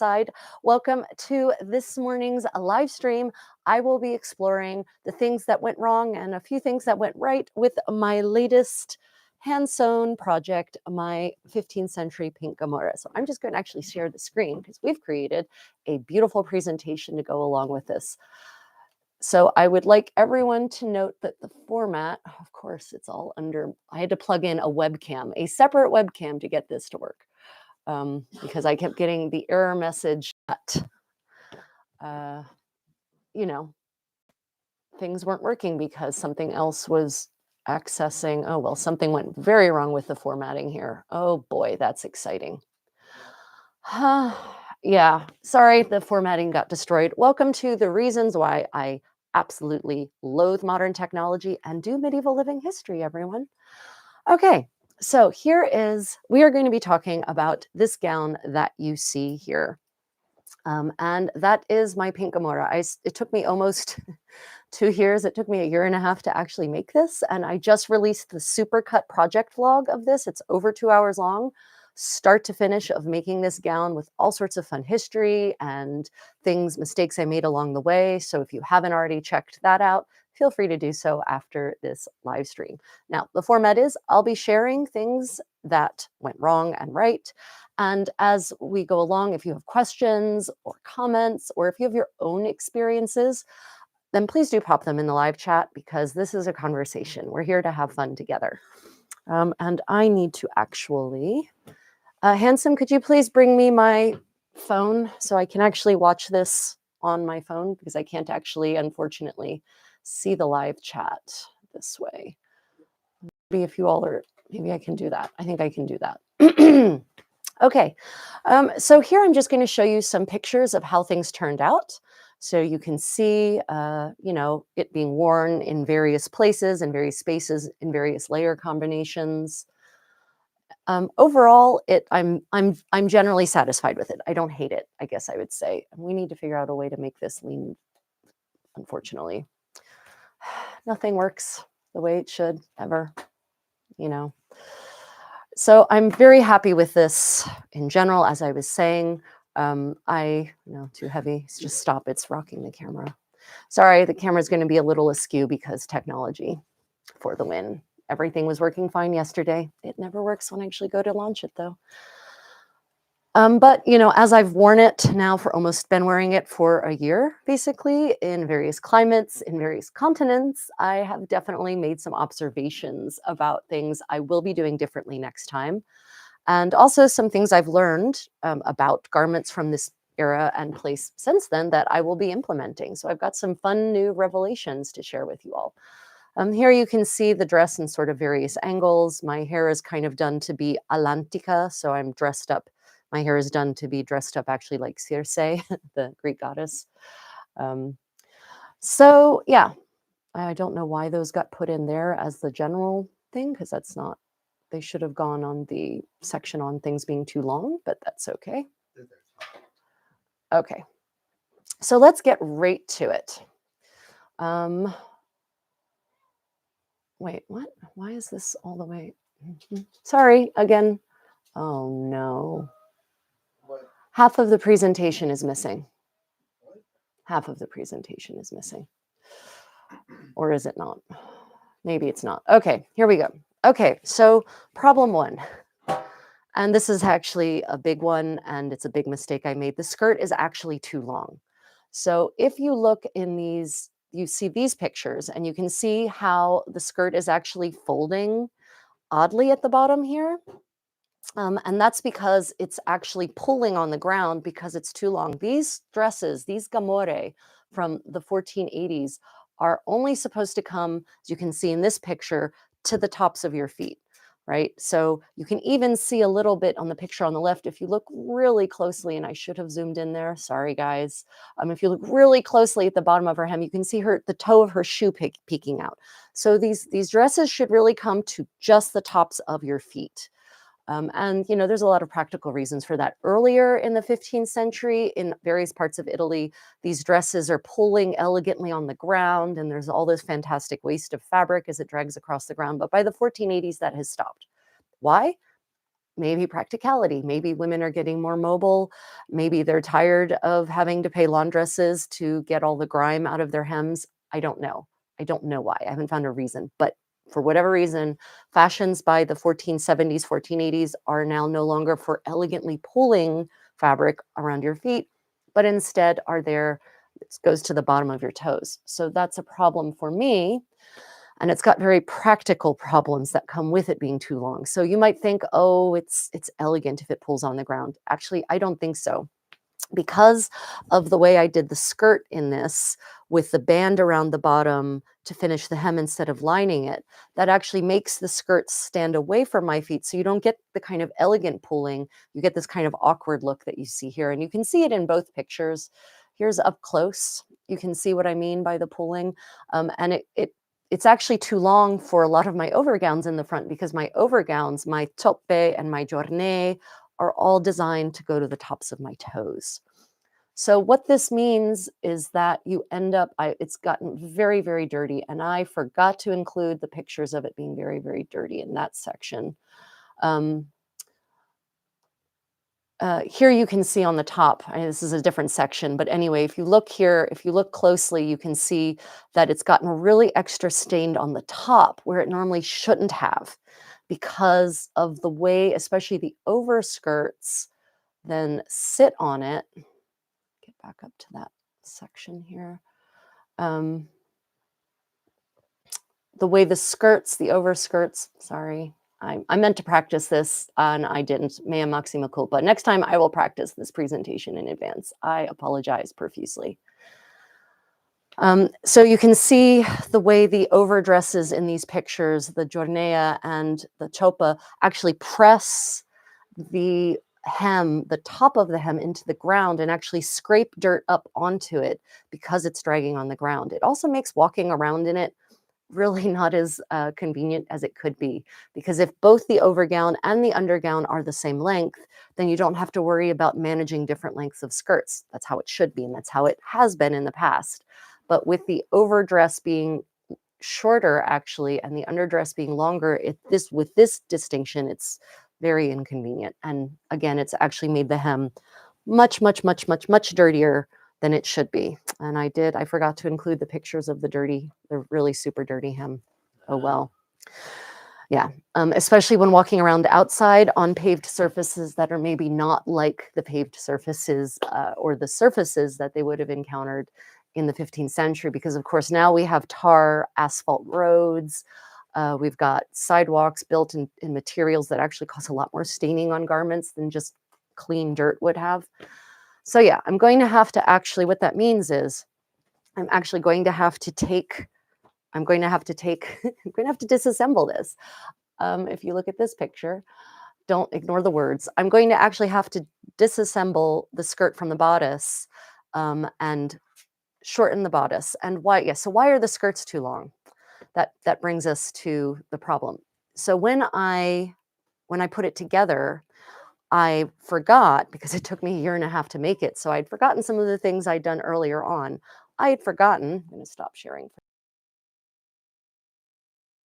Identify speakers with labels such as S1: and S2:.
S1: side. Welcome to this morning's live stream. I will be exploring the things that went wrong and a few things that went right with my latest hand-sewn project, my 15th century pink Gamora. So I'm just going to actually share the screen because we've created a beautiful presentation to go along with this. So I would like everyone to note that the format, of course, it's all under, I had to plug in a webcam, a separate webcam to get this to work. Because I kept getting the error message that, things weren't working because something else was accessing. Oh, well, something went very wrong with the formatting here. Oh boy, that's exciting. Yeah, sorry, the formatting got destroyed. Welcome to the reasons why I absolutely loathe modern technology and do medieval living history, everyone. Okay. So we are going to be talking about this gown that you see here. And that is my pink Gamora. It took me almost 2 years. It took me 1.5 years to actually make this. And I just released the supercut project vlog of this. It's over 2 hours long, start to finish, of making this gown with all sorts of fun history and mistakes I made along the way. So if you haven't already checked that out, feel free to do so after this live stream. Now, the format is I'll be sharing things that went wrong and right. And as we go along, if you have questions or comments, or if you have your own experiences, then please do pop them in the live chat because this is a conversation. We're here to have fun together. And I need to actually, Handsome, could you please bring me my phone so I can actually watch this on my phone, because I can't actually, unfortunately, see the live chat this way. Maybe if you all are, maybe I can do that. I think I can do that. Okay, so here I'm just going to show you some pictures of how things turned out. So you can see, it being worn in various places, in various spaces, in various layer combinations. Overall, I'm generally satisfied with it. I don't hate it, I guess I would say. We need to figure out a way to make this lean, unfortunately. Nothing works the way it should ever, So I'm very happy with this in general, as I was saying. Too heavy. Just stop. It's rocking the camera. Sorry, the camera's going to be a little askew because technology for the win. Everything was working fine yesterday. It never works when I actually go to launch it, though. But, as I've worn it now been wearing it for a year, basically, in various climates, in various continents, I have definitely made some observations about things I will be doing differently next time. And also some things I've learned about garments from this era and place since then that I will be implementing. So I've got some fun new revelations to share with you all. Here you can see the dress in sort of various angles. My hair is kind of done to be Atlantica, so I'm dressed up. My hair is done to be dressed up actually like Circe, the Greek goddess. So yeah, I don't know why those got put in there as the general thing, because that's not, they should have gone on the section on things being too long, but that's okay. Okay, so let's get right to it. Wait, what? Why is this all the way? Sorry, again. Oh no. What? Half of the presentation is missing. What? Half of the presentation is missing. Or is it not? Maybe it's not. Okay, here we go. Okay, so problem 1. And this is actually a big one, and it's a big mistake I made. The skirt is actually too long. So if you look in these, you see these pictures, and you can see how the skirt is actually folding oddly at the bottom here. And that's because it's actually pulling on the ground because it's too long. These dresses, these gamore from the 1480s, are only supposed to come, as you can see in this picture, to the tops of your feet, right? So you can even see a little bit on the picture on the left if you look really closely, and I should have zoomed in there. Sorry, guys. If you look really closely at the bottom of her hem, you can see the toe of her shoe peeking out. So these dresses should really come to just the tops of your feet. And, there's a lot of practical reasons for that. Earlier in the 15th century, in various parts of Italy, these dresses are pulling elegantly on the ground, and there's all this fantastic waste of fabric as it drags across the ground. But by the 1480s, that has stopped. Why? maybe practicality. Maybe women are getting more mobile. Maybe they're tired of having to pay laundresses to get all the grime out of their hems. I don't know. I don't know why. I haven't found a reason. But for whatever reason, fashions by the 1470s, 1480s are now no longer for elegantly pulling fabric around your feet, but instead are there, it goes to the bottom of your toes. So that's a problem for me. And it's got very practical problems that come with it being too long. So you might think, oh, it's elegant if it pulls on the ground. Actually, I don't think so. Because of the way I did the skirt in this with the band around the bottom to finish the hem instead of lining it, that actually makes the skirt stand away from my feet. So you don't get the kind of elegant pulling, you get this kind of awkward look that you see here. And you can see it in both pictures. Here's up close. You can see what I mean by the pulling. And it's actually too long for a lot of my overgowns in the front because my overgowns, my toppe and my giornée, are all designed to go to the tops of my toes. So what this means is that you end up, it's gotten very, very dirty, and I forgot to include the pictures of it being very, very dirty in that section. Here you can see on the top, this is a different section, but anyway, if you look here, if you look closely, you can see that it's gotten really extra stained on the top where it normally shouldn't have because of the way, especially the overskirts then sit on it. Get back up to that section here. The way the skirts, the overskirts, sorry, I meant to practice this and I didn't. Mea maxima culpa. Next time I will practice this presentation in advance. I apologize profusely. So you can see the way the overdresses in these pictures, the giornea and the choppa, actually press the hem, the top of the hem into the ground and actually scrape dirt up onto it because it's dragging on the ground. It also makes walking around in it really not as convenient as it could be, because if both the overgown and the undergown are the same length, then you don't have to worry about managing different lengths of skirts. That's how it should be, and that's how it has been in the past. But with the overdress being shorter, actually, and the underdress being longer, with this distinction, it's very inconvenient. And again, it's actually made the hem much, much, much, much, much dirtier than it should be. And I forgot to include the pictures of the really super dirty hem. Oh, well. Yeah, especially when walking around outside on paved surfaces that are maybe not like the paved surfaces or the surfaces that they would have encountered in the 15th century, because of course now we have tar asphalt roads. We've got sidewalks built in materials that actually cause a lot more staining on garments than just clean dirt would have. So yeah, I'm going to have to actually, what that means is I'm actually going to have to I'm going to have to disassemble this. If you look at this picture, don't ignore the words. I'm going to actually have to disassemble the skirt from the bodice and shorten the bodice. And why? Yeah, so why are the skirts too long? That brings us to the problem. So when I put it together, I forgot, because it took me a year and a half to make it, so I'd forgotten some of the things I'd done earlier on. I had forgotten, I'm going to stop sharing.